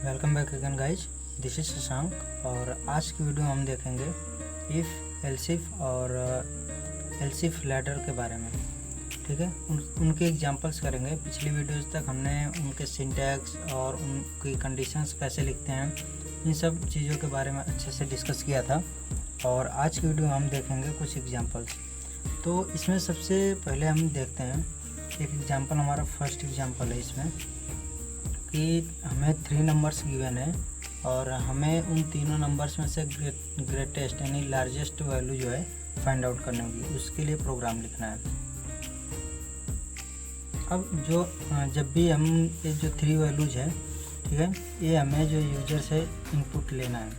Welcome back again guys, this is Shashank. और आज की वीडियो हम देखेंगे इफ़ एल्सिफ और एल्सिफ लैडर के बारे में। ठीक है, उनके एग्जांपल्स करेंगे। पिछली वीडियोस तक हमने उनके सिंटैक्स और उनकी कंडीशंस कैसे लिखते हैं, इन सब चीज़ों के बारे में अच्छे से डिस्कस किया था। और आज की वीडियो हम देखेंगे कुछ एग्जांपल्स। तो इसमें सबसे पहले हम देखते हैं एक एग्जांपल। हमारा फर्स्ट एग्जांपल है इसमें कि हमें 3 नंबर्स गिवन है और हमें उन तीनों नंबर्स में से ग्रेटेस्ट यानी लार्जेस्ट वैल्यू जो है फाइंड आउट करनी होगी। उसके लिए प्रोग्राम लिखना है। अब जब भी हम ये जो 3 वैल्यूज है, ठीक है, ये हमें जो यूजर से इनपुट लेना है।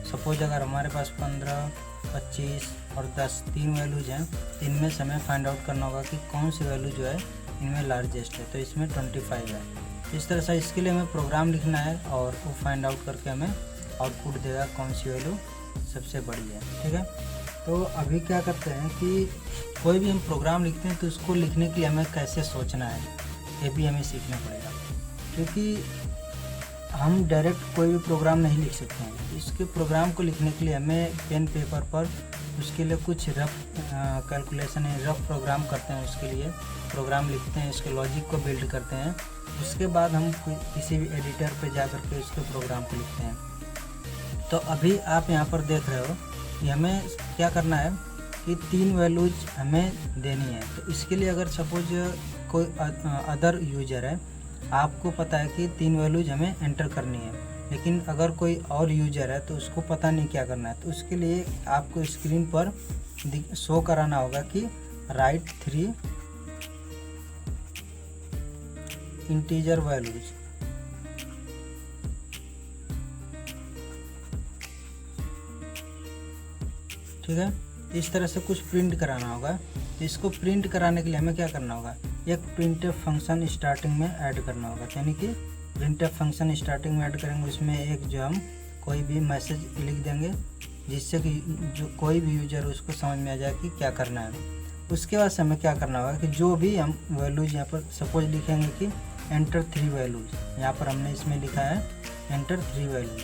सपोज अगर हमारे पास 15, 25 और 10 3 वैल्यूज हैं, इनमें से हमें फाइंड आउट करना होगा कि कौन सी वैल्यू जो है इनमें लार्जेस्ट है। तो इसमें 25 है। इस तरह से इसके लिए हमें प्रोग्राम लिखना है और वो फाइंड आउट करके हमें आउटपुट देगा कौन सी वैल्यू सबसे बड़ी है। ठीक है, तो अभी क्या करते हैं कि कोई भी हम प्रोग्राम लिखते हैं तो उसको लिखने के लिए हमें कैसे सोचना है, ये भी हमें सीखना पड़ेगा। क्योंकि हम डायरेक्ट कोई भी प्रोग्राम नहीं लिख सकते हैं। इसके प्रोग्राम को लिखने के लिए हमें पेन पेपर पर उसके लिए कुछ रफ कैलकुलेशन है, रफ प्रोग्राम करते हैं। उसके लिए प्रोग्राम लिखते हैं, इसके लॉजिक को बिल्ड करते हैं। उसके बाद हम किसी भी एडिटर पे जा कर के उसके प्रोग्राम को लिखते हैं। तो अभी आप यहाँ पर देख रहे हो कि हमें क्या करना है कि 3 वैल्यूज हमें देनी है। तो इसके लिए अगर सपोज कोई अदर यूजर है, आपको पता है कि 3 वैल्यूज हमें एंटर करनी है, लेकिन अगर कोई और यूजर है तो उसको पता नहीं क्या करना है। तो उसके लिए आपको स्क्रीन पर शो कराना होगा कि राइट 3 इंटीजर वैल्यूज। ठीक है, इस तरह से कुछ प्रिंट कराना होगा। इसको प्रिंट कराने के लिए हमें क्या करना होगा, एक प्रिंटफ फंक्शन स्टार्टिंग में ऐड करना होगा। यानी कि प्रिंटफ फंक्शन स्टार्टिंग में ऐड करेंगे, उसमें एक जो हम कोई भी मैसेज लिख देंगे जिससे कि जो कोई भी यूजर उसको समझ में आ जाए कि क्या करना है। उसके बाद से हमें क्या करना होगा कि जो भी हम वैल्यूज यहाँ पर सपोज लिखेंगे कि एंटर 3 वैल्यूज, यहाँ पर हमने इसमें लिखा है एंटर 3 वैल्यूज।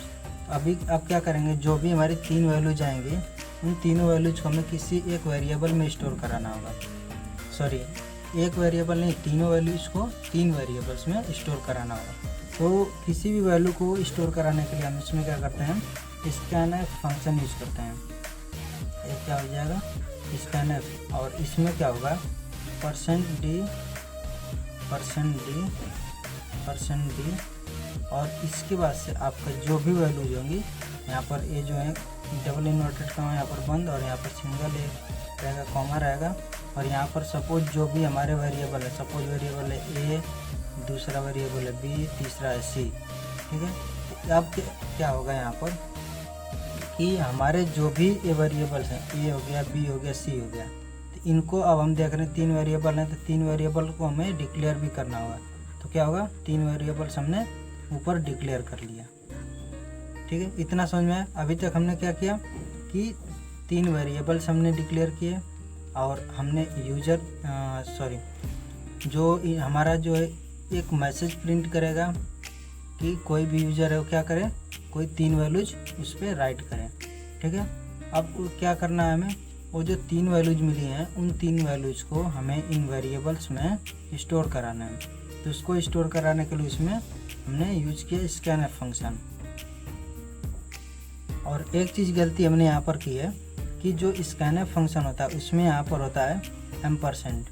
अब क्या करेंगे, जो भी हमारी 3 वैल्यूज आएंगी उन तीनों वैल्यूज को हमें किसी एक वेरिएबल में स्टोर कराना होगा। सॉरी, एक वेरिएबल नहीं, तीनों वैल्यूज को 3 वेरिएबल्स में स्टोर कराना होगा। तो किसी भी वैल्यू को स्टोर कराने के लिए हम इसमें क्या करते हैं, स्कैनफ फंक्शन यूज करते हैं। ये क्या हो जाएगा, स्कैनफ। और इसमें क्या होगा, %d और इसके बाद से आपका जो भी वैल्यूज होंगी, यहाँ पर ये जो है डबल इन्वर्टेड कॉमा यहाँ पर बंद और यहाँ पर सिंगल एक रहेगा, कॉमा रहेगा। और यहाँ पर सपोज जो भी हमारे वेरिएबल है, सपोज वेरिएबल है ए, दूसरा वेरिएबल है बी, तीसरा है सी। ठीक है, अब क्या होगा यहाँ पर कि हमारे जो भी ये वेरिएबल्स हैं, ए हो गया, बी हो गया, सी हो गया, तो इनको अब हम देख रहे हैं 3 वेरिएबल हैं, तो 3 वेरिएबल को हमें डिक्लेयर भी करना होगा। तो क्या होगा, 3 वेरिएबल्स हमने ऊपर डिक्लेयर कर लिया। ठीक है, इतना समझ में आया। अभी तक हमने क्या किया कि 3 वेरिएबल्स हमने डिक्लेयर किए और हमने जो हमारा जो है एक मैसेज प्रिंट करेगा कि कोई भी यूजर है वो क्या करे, कोई 3 वैल्यूज उस पर राइट करें। ठीक है, अब क्या करना है हमें, वो जो 3 वैल्यूज मिली हैं उन 3 वैल्यूज को हमें इन वेरिएबल्स में स्टोर कराना है। तो उसको स्टोर कराने के लिए उसमें हमने यूज किया स्कैनफ फंक्शन। और एक चीज़ गलती हमने यहाँ पर की है कि जो स्कैनफ फंक्शन होता है उसमें यहाँ पर होता है %।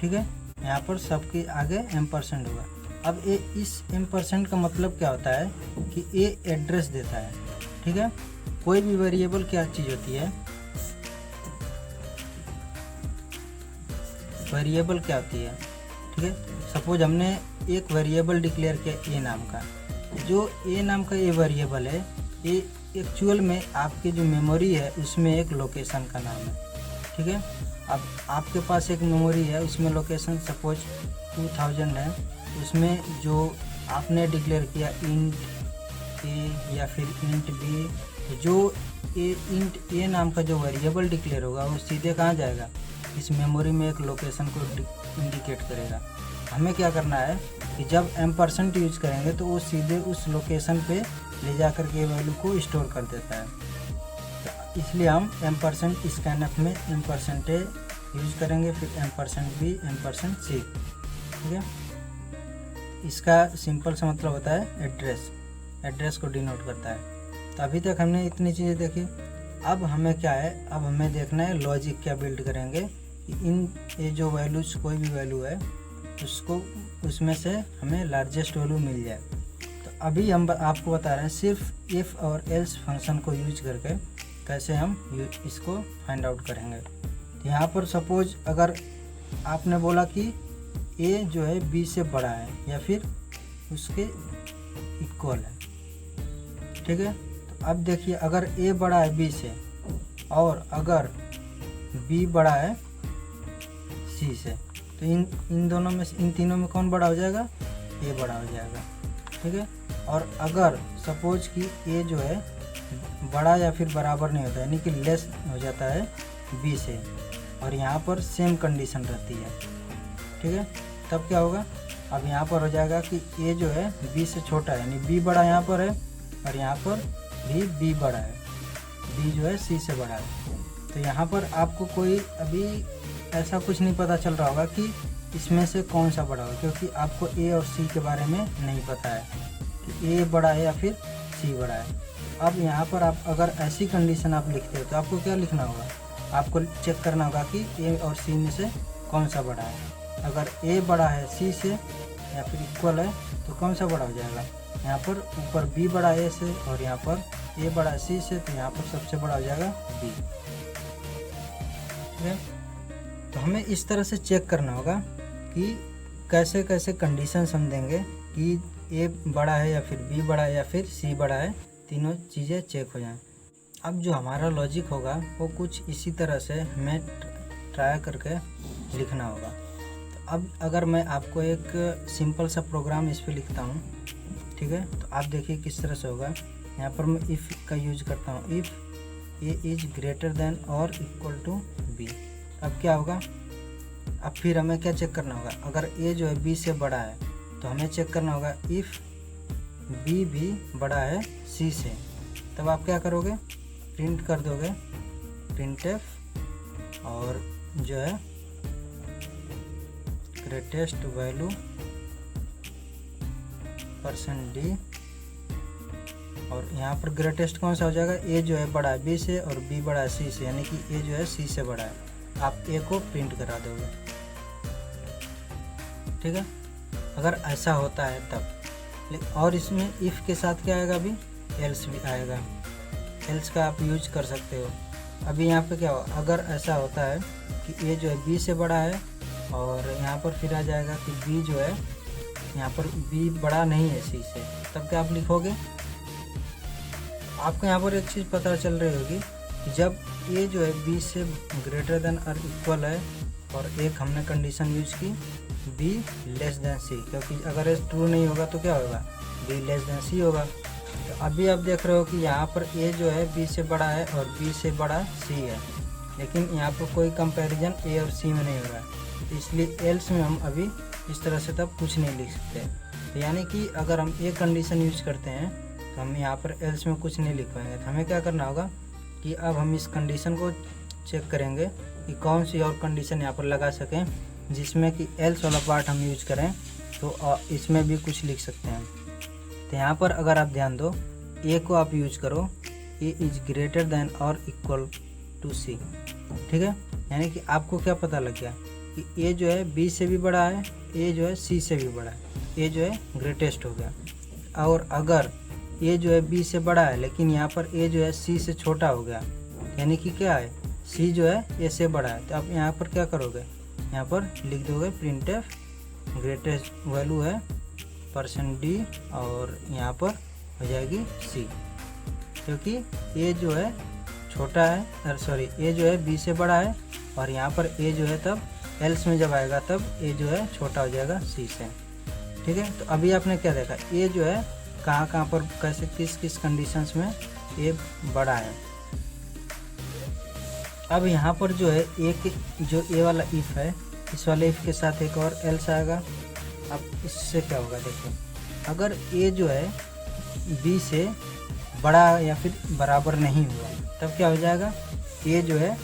ठीक है, यहाँ पर सबके आगे %. होगा। अब ये इस %. का मतलब क्या होता है कि ये एड्रेस देता है। ठीक है, कोई भी वेरिएबल क्या चीज़ होती है, वेरिएबल क्या होती है। ठीक है, सपोज हमने एक वेरिएबल डिक्लेयर किया ए नाम का। जो ए नाम का ये वेरिएबल है, ये एक्चुअल में आपकी जो मेमोरी है उसमें एक लोकेशन का नाम है। ठीक है, अब आपके पास एक मेमोरी है, उसमें लोकेशन सपोज 2000 है। उसमें जो आपने डिक्लेयर किया इंट ए या फिर इंट बी, जो इंट ए नाम का जो वेरिएबल डिक्लेयर होगा वो सीधे कहाँ जाएगा, इस मेमोरी में एक लोकेशन को इंडिकेट करेगा। हमें क्या करना है कि जब एम्परसेंट यूज करेंगे तो वो सीधे उस लोकेशन पे ले जा कर के वैल्यू को स्टोर कर देता है। तो इसलिए हम एम्परसेंट स्कैनफ में एम्परसेंट यूज करेंगे, फिर एम्परसेंट बी, एम्परसेंट सी। ठीक है, इसका सिंपल सा मतलब होता है एड्रेस को डिनोट करता है। तो अभी तक हमने इतनी चीज़ें देखी। अब हमें क्या है, अब हमें देखना है लॉजिक क्या बिल्ड करेंगे कि ये जो वैल्यूज कोई भी वैल्यू है उसको उसमें से हमें लार्जेस्ट वैल्यू मिल जाए। तो अभी हम आपको बता रहे हैं सिर्फ इफ़ और एल्स फंक्शन को यूज करके कैसे हम इसको फाइंड आउट करेंगे। तो यहाँ पर सपोज अगर आपने बोला कि ए जो है बी से बड़ा है या फिर उसके इक्वल है। ठीक है, तो अब देखिए अगर ए बड़ा है बी से और अगर बी बड़ा है सी से, तो इन दोनों में इन तीनों में कौन बड़ा हो जाएगा, ए बड़ा हो जाएगा। ठीक है, और अगर सपोज कि ए जो है बड़ा या फिर बराबर नहीं होता यानी कि लेस हो जाता है बी से, और यहाँ पर सेम कंडीशन रहती है। ठीक है, तब क्या होगा, अब यहाँ पर हो जाएगा कि ए जो है बी से छोटा है यानी बी बड़ा यहाँ पर है, और यहाँ पर भी बी बड़ा है, बी जो है सी से बड़ा है। तो यहाँ पर आपको कोई अभी ऐसा कुछ नहीं पता चल रहा होगा कि इसमें से कौन सा बड़ा होगा, क्योंकि आपको ए और सी के बारे में नहीं पता है कि ए बड़ा है या फिर सी बड़ा है। अब यहाँ पर आप अगर ऐसी कंडीशन आप लिखते हो तो आपको क्या लिखना होगा, आपको चेक करना होगा कि ए और सी में से कौन सा बड़ा है। अगर ए बड़ा है सी से या फिर इक्वल है तो कौन सा बड़ा हो जाएगा, यहाँ पर ऊपर बी बड़ा ए से और यहाँ पर ए बड़ा सी से, तो यहाँ पर सबसे बड़ा हो जाएगा बी। ठीक है, तो हमें इस तरह से चेक करना होगा कि कैसे कैसे कंडीशंस हम देंगे कि ए बड़ा है या फिर बी बड़ा है या फिर सी बड़ा है, तीनों चीज़ें चेक हो जाएं। अब जो हमारा लॉजिक होगा वो कुछ इसी तरह से हमें ट्राई करके लिखना होगा। तो अब अगर मैं आपको एक सिंपल सा प्रोग्राम इस पर लिखता हूँ, ठीक है, तो आप देखिए किस तरह से होगा। यहाँ पर मैं इफ़ का यूज करता हूँ, if A is greater than और इक्वल टू बी। अब क्या होगा, अब फिर हमें क्या चेक करना होगा, अगर ए जो है बी से बड़ा है तो हमें चेक करना होगा इफ़ बी भी बड़ा है सी से। तब आप क्या करोगे, प्रिंट कर दोगे printf और जो है ग्रेटेस्ट वैल्यू %d, और यहाँ पर ग्रेटेस्ट कौन सा हो जाएगा, ए जो है बड़ा है बी से और बी बड़ा है सी से, यानी कि ए जो है सी से बड़ा है। आप ए को प्रिंट करा दोगे। ठीक है, अगर ऐसा होता है तब। और इसमें इफ़ के साथ क्या आएगा, अभी एल्स भी आएगा, एल्स का आप यूज कर सकते हो। अभी यहाँ पे क्या हो, अगर ऐसा होता है कि ए जो है बी से बड़ा है और यहाँ पर फिर आ जाएगा कि बी जो है यहाँ पर बी बड़ा नहीं है सी से, तब क्या आप लिखोगे, आपको यहाँ पर एक चीज़ पता चल रही होगी कि जब ए जो है बी से ग्रेटर देन और इक्वल है और एक हमने कंडीशन यूज की बी लेस देन सी, क्योंकि अगर ये ट्रू नहीं होगा तो क्या होगा, बी लेस देन सी होगा। तो अभी आप देख रहे हो कि यहाँ पर ए जो है बी से बड़ा है और बी से बड़ा सी है, लेकिन यहाँ पर कोई कंपैरिजन ए और सी में नहीं हो रहा है, इसलिए एल्स में हम अभी इस तरह से तब कुछ नहीं लिख सकते। तो यानी कि अगर हम ए कंडीशन यूज करते हैं तो हम यहाँ पर एल्स में कुछ नहीं लिख पाएंगे। तो हमें क्या करना होगा कि अब हम इस कंडीशन को चेक करेंगे कि कौन सी और कंडीशन यहाँ पर लगा सकें जिसमें कि एल्स वाला पार्ट हम यूज करें तो इसमें भी कुछ लिख सकते हैं। तो यहाँ पर अगर आप ध्यान दो, ए को आप यूज करो ए इज ग्रेटर देन और इक्वल टू सी। ठीक है, यानी कि आपको क्या पता लग गया कि ए जो है बी से भी बड़ा है, ए जो है सी से भी बड़ा है, ए जो है ग्रेटेस्ट हो गया। और अगर ए जो है बी से बड़ा है लेकिन यहाँ पर ए जो है सी से छोटा हो गया, यानी कि क्या है, सी जो है ए से बड़ा है, तो आप यहाँ पर क्या करोगे, यहाँ पर लिख दोगे printf ग्रेटेस्ट वैल्यू है %d और यहाँ पर हो जाएगी सी, क्योंकि ए जो है छोटा है सॉरी ए जो है बी से बड़ा है और यहाँ पर ए जो है तब एल्स में जब आएगा तब ए जो है छोटा हो जाएगा सी से। ठीक है, तो अभी आपने क्या देखा, ए जो है कहाँ पर कैसे किस किस कंडीशंस में ए बड़ा है। अब यहाँ पर जो है एक जो ए वाला इफ़ है, इस वाले इफ़ के साथ एक और एल्स आएगा, अब इससे क्या होगा देखो, अगर ए जो है बी से बड़ा या फिर बराबर नहीं हुआ तब क्या हो जाएगा, ए जो है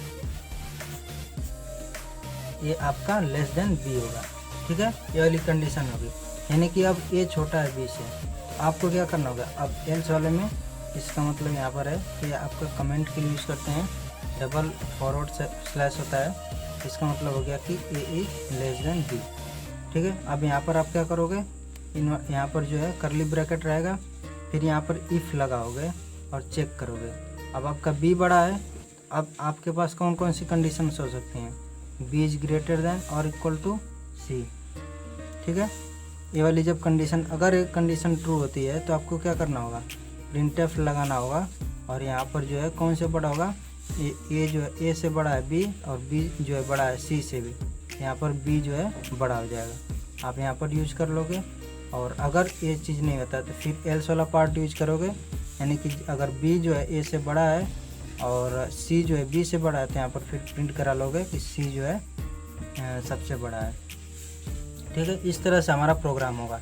ये आपका लेस देन बी होगा। ठीक है, ये वाली कंडीशन होगी, यानी कि अब ए छोटा है बी से, तो आपको क्या करना होगा, अब एल्स वाले में इसका मतलब यहाँ पर है कि आपका कमेंट के लिए यूज़ करते हैं डबल फॉरवर्ड स्लैश होता है, इसका मतलब हो गया कि ए इज लेस देन बी। ठीक है, अब यहाँ पर आप क्या करोगे, यहाँ पर जो है करली ब्रैकेट रहेगा, फिर यहाँ पर इफ़ लगाओगे और चेक करोगे। अब आपका बी बड़ा है, अब आपके पास कौन कौन सी कंडीशंस हो सकती हैं, बी इज ग्रेटर देन और इक्वल टू सी। ठीक है, ये वाली जब कंडीशन, अगर एक कंडीशन ट्रू होती है तो आपको क्या करना होगा, प्रिंटफ लगाना होगा, और यहाँ पर जो है कौन से बड़ा होगा, ए जो है ए से बड़ा है बी, और बी जो है बड़ा है सी से भी, यहाँ पर बी जो है बड़ा हो जाएगा, आप यहाँ पर यूज़ कर लोगे। और अगर ये चीज़ नहीं होता तो फिर एल्स वाला पार्ट यूज करोगे, यानी कि अगर बी जो है ए से बड़ा है और सी जो है बी से बड़ा है तो यहाँ पर फिर प्रिंट करा लोगे कि सी जो है सबसे बड़ा है। ठीक है, इस तरह से हमारा प्रोग्राम होगा।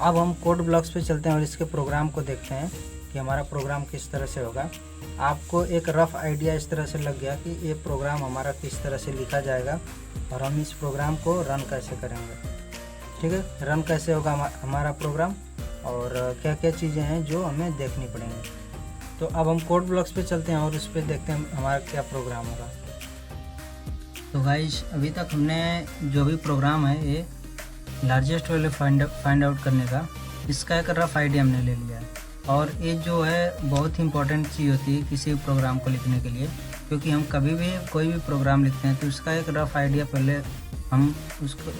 अब हम कोड ब्लॉक्स पे चलते हैं और इसके प्रोग्राम को देखते हैं कि हमारा प्रोग्राम किस तरह से होगा। आपको एक रफ आइडिया इस तरह से लग गया कि ये प्रोग्राम हमारा किस तरह से लिखा जाएगा और हम इस प्रोग्राम को रन कैसे करेंगे। ठीक है, रन कैसे होगा हमारा प्रोग्राम और क्या क्या चीज़ें हैं जो हमें देखनी पड़ेंगी। तो अब हम कोड ब्लॉक्स पे चलते हैं और उस पर देखते हैं हमारा क्या प्रोग्राम होगा। तो गाइस, अभी तक हमने जो भी प्रोग्राम है ये लार्जेस्ट वैल्यू फाइंड आउट करने का, इसका एक रफ आइडिया हमने ले लिया है। और ये जो है बहुत ही इंपॉर्टेंट चीज़ होती है किसी भी प्रोग्राम को लिखने के लिए, क्योंकि हम कभी भी कोई भी प्रोग्राम लिखते हैं तो उसका एक रफ आइडिया पहले हम उसको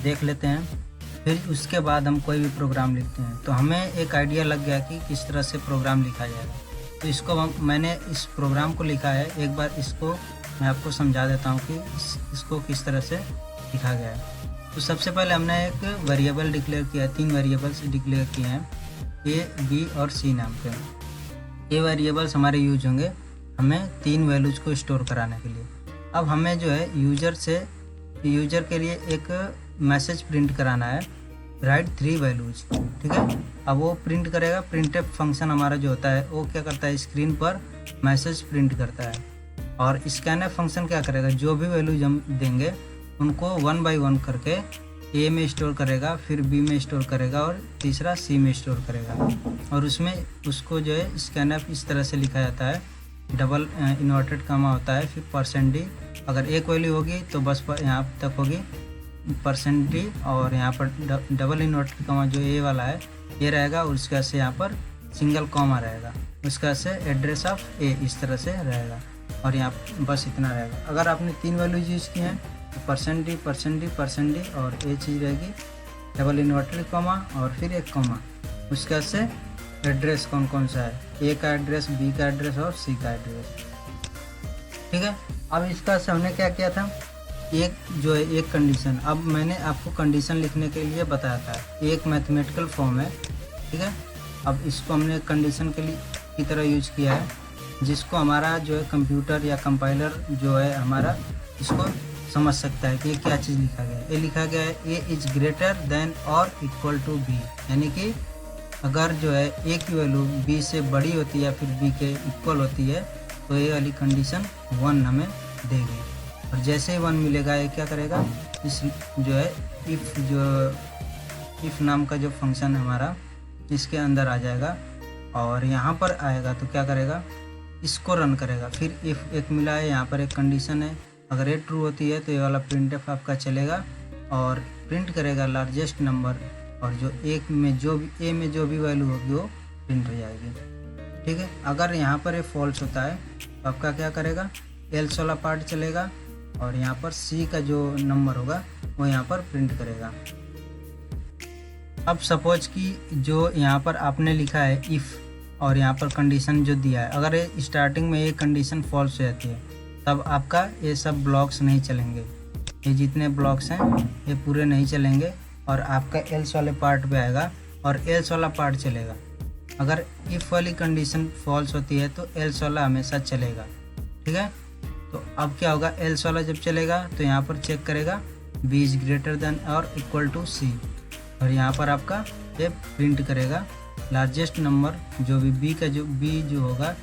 देख लेते हैं, फिर उसके बाद हम कोई भी प्रोग्राम लिखते हैं। तो हमें एक आइडिया लग गया कि किस तरह से प्रोग्राम लिखा जाएगा। तो इसको मैंने इस प्रोग्राम को लिखा है, एक बार इसको मैं आपको समझा देता हूँ कि इसको किस तरह से लिखा गया है। तो सबसे पहले हमने एक वेरिएबल डिक्लेयर किया है, 3 वेरिएबल्स डिक्लेयर किए हैं, ए बी और सी नाम के। ये वेरिएबल्स हमारे यूज होंगे हमें 3 वैल्यूज़ को स्टोर कराने के लिए। अब हमें जो है यूजर के लिए एक मैसेज प्रिंट कराना है, राइट 3 वैल्यूज़। ठीक है, अब वो प्रिंट करेगा, प्रिंटफ फंक्शन हमारा जो होता है वो क्या करता है, स्क्रीन पर मैसेज प्रिंट करता है। और स्कैनफ फंक्शन क्या करेगा, जो भी वैल्यूज हम देंगे उनको 1 बाय 1 करके ए में स्टोर करेगा, फिर बी में स्टोर करेगा और तीसरा सी में स्टोर करेगा। और उसमें उसको जो है स्कैनफ इस तरह से लिखा जाता है, डबल इन्वर्टेड कामा होता है, फिर %d, अगर एक वैल्यू होगी तो बस यहाँ तक होगी %d, और यहाँ पर डबल इन्वर्टेड कामा जो ए वाला है ये रहेगा, और उसके से यहाँ पर सिंगल कॉमा रहेगा, उसका से एड्रेस ऑफ ए इस तरह से रहेगा, और यहाँ बस इतना रहेगा। अगर आपने 3 वैल्यूज यूज़ की हैं तो %d और ये चीज़ रहेगी डबल इन्वर्टेड कॉमा और फिर एक कॉमा, उसका से एड्रेस कौन कौन सा है, ए का एड्रेस, बी का एड्रेस और सी का एड्रेस। ठीक है, अब इसका से हमने क्या किया था, एक जो है एक कंडीशन, अब मैंने आपको कंडीशन लिखने के लिए बताया था, एक मैथमेटिकल फॉर्म है। ठीक है, अब इसको हमने कंडीशन के लिए की तरह यूज किया है, जिसको हमारा जो है कंप्यूटर या कंपाइलर जो है हमारा इसको समझ सकता है कि ये क्या चीज़ लिखा गया है। ये लिखा गया है ए इज ग्रेटर देन और इक्वल टू बी, यानी कि अगर जो है ए की वैल्यू बी से बड़ी होती है या फिर बी के इक्वल होती है तो ये वाली कंडीशन 1 हमें देगी, और जैसे ही 1 मिलेगा ये क्या करेगा, इस जो है इफ़ नाम का जो फंक्शन है हमारा इसके अंदर आ जाएगा, और यहाँ पर आएगा तो क्या करेगा, इसको रन करेगा। फिर इफ़ एक मिला है, यहाँ पर एक कंडीशन है, अगर ये ट्रू होती है तो ये वाला प्रिंटफ आपका चलेगा और प्रिंट करेगा लार्जेस्ट नंबर, और जो ए में जो भी वैल्यू होगी वो प्रिंट हो जाएगी। ठीक है, अगर यहाँ पर ये फॉल्स होता है तो आपका क्या करेगा, एल्स वाला पार्ट चलेगा, और यहाँ पर सी का जो नंबर होगा वो यहाँ पर प्रिंट करेगा। अब सपोज कि जो यहाँ पर आपने लिखा है इफ़, और यहाँ पर कंडीशन जो दिया है, अगर ये स्टार्टिंग में ये कंडीशन फॉल्स हो जाती है तब आपका ये सब ब्लॉक्स नहीं चलेंगे, ये जितने ब्लॉक्स हैं ये पूरे नहीं चलेंगे, और आपका एल्स वाले पार्ट पे आएगा और एल्स वाला पार्ट चलेगा। अगर इफ़ वाली कंडीशन फॉल्स होती है तो एल्स वाला हमेशा चलेगा। ठीक है, तो अब क्या होगा, एल्स वाला जब चलेगा तो यहाँ पर चेक करेगा बी इज ग्रेटर देन और इक्वल टू सी, और यहाँ पर आपका ये प्रिंट करेगा लार्जेस्ट नंबर, जो भी बी जो होगा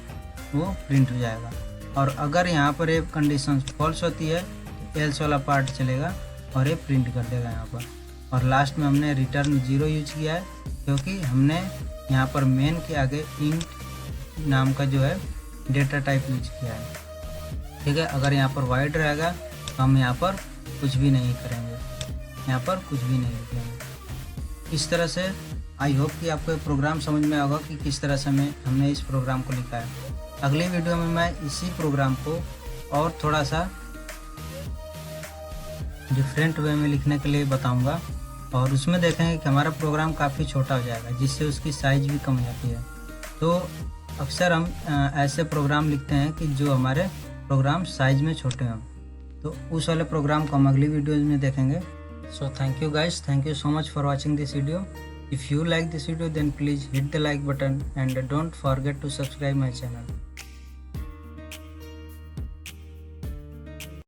वो प्रिंट हो जाएगा। और अगर यहाँ पर ये कंडीशन फॉल्स होती है तो एल्स वाला पार्ट चलेगा और ये प्रिंट कर देगा यहाँ पर। और लास्ट में हमने रिटर्न 0 यूज किया है क्योंकि हमने यहाँ पर मेन के आगे इंट नाम का जो है डेटा टाइप यूज किया है, ठीक है। अगर यहाँ पर वाइड रहेगा तो हम यहाँ पर कुछ भी नहीं करेंगे, यहाँ पर कुछ भी नहीं लिखेंगे। इस तरह से आई होप कि आपको ये प्रोग्राम समझ में आएगा कि किस तरह से हमने इस प्रोग्राम को लिखा है। अगली वीडियो में मैं इसी प्रोग्राम को और थोड़ा सा डिफरेंट वे में लिखने के लिए बताऊंगा और उसमें देखेंगे कि हमारा प्रोग्राम काफ़ी छोटा हो जाएगा, जिससे उसकी साइज़ भी कम हो जाती है। तो अक्सर हम ऐसे प्रोग्राम लिखते हैं कि जो हमारे प्रोग्राम साइज़ में छोटे हों, तो उस वाले प्रोग्राम को हम अगली वीडियोज़ में देखेंगे। So thank you guys, thank you so much for watching this video. If you like this video then please hit the like button and don't forget to subscribe my channel.